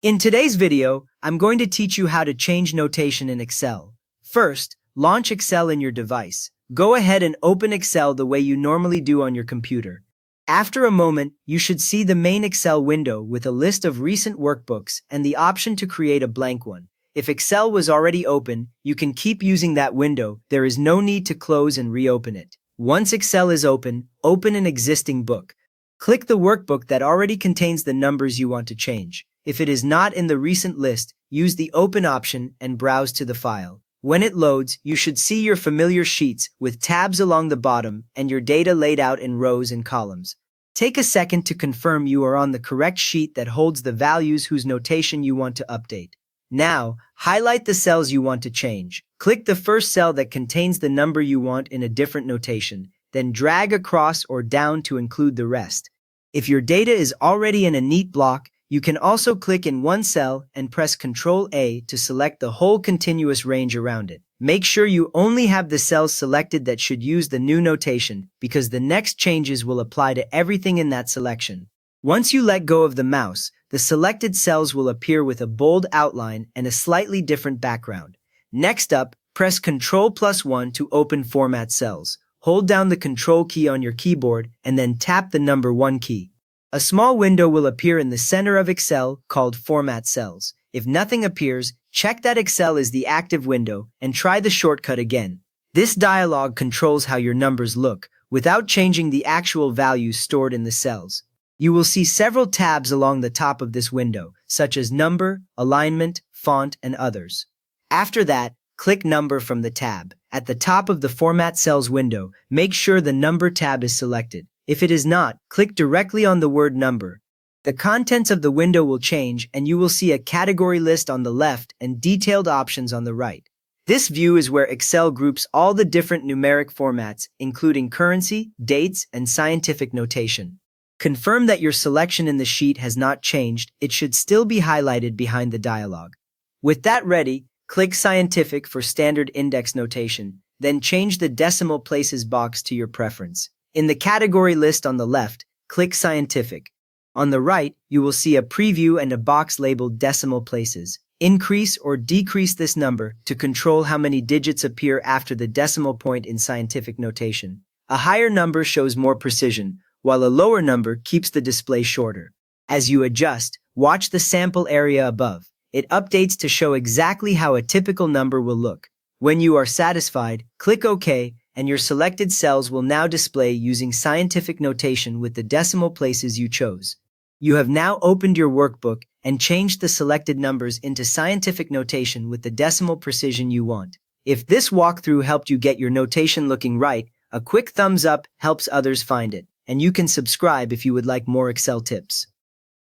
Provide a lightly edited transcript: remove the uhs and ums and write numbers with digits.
In today's video, I'm going to teach you how to change notation in Excel. First, launch Excel in your device. Go ahead and open Excel the way you normally do on your computer. After a moment, you should see the main Excel window with a list of recent workbooks and the option to create a blank one. If Excel was already open, you can keep using that window. There is no need to close and reopen it. Once Excel is open, open an existing book. Click the workbook that already contains the numbers you want to change. If it is not in the recent list, use the Open option and browse to the file. When it loads, you should see your familiar sheets with tabs along the bottom and your data laid out in rows and columns. Take a second to confirm you are on the correct sheet that holds the values whose notation you want to update. Now, highlight the cells you want to change. Click the first cell that contains the number you want in a different notation, then drag across or down to include the rest. If your data is already in a neat block, you can also click in one cell and press Ctrl-A to select the whole continuous range around it. Make sure you only have the cells selected that should use the new notation, because the next changes will apply to everything in that selection. Once you let go of the mouse, the selected cells will appear with a bold outline and a slightly different background. Next up, press Ctrl+1 to open Format Cells. Hold down the Control key on your keyboard and then tap the number 1 key. A small window will appear in the center of Excel called Format Cells. If nothing appears, check that Excel is the active window and try the shortcut again. This dialog controls how your numbers look without changing the actual values stored in the cells. You will see several tabs along the top of this window, such as Number, Alignment, Font, and others. After that, click Number from the tab. At the top of the Format Cells window, make sure the Number tab is selected. If it is not, click directly on the word Number. The contents of the window will change and you will see a category list on the left and detailed options on the right. This view is where Excel groups all the different numeric formats, including currency, dates, and scientific notation. Confirm that your selection in the sheet has not changed. It should still be highlighted behind the dialog. With that ready, click Scientific for standard index notation, then change the decimal places box to your preference. In the category list on the left, click Scientific. On the right, you will see a preview and a box labeled Decimal Places. Increase or decrease this number to control how many digits appear after the decimal point in scientific notation. A higher number shows more precision, while a lower number keeps the display shorter. As you adjust, watch the sample area above. It updates to show exactly how a typical number will look. When you are satisfied, click OK, and your selected cells will now display using scientific notation with the decimal places you chose. You have now opened your workbook and changed the selected numbers into scientific notation with the decimal precision you want. If this walkthrough helped you get your notation looking right, a quick thumbs up helps others find it, and you can subscribe if you would like more Excel tips.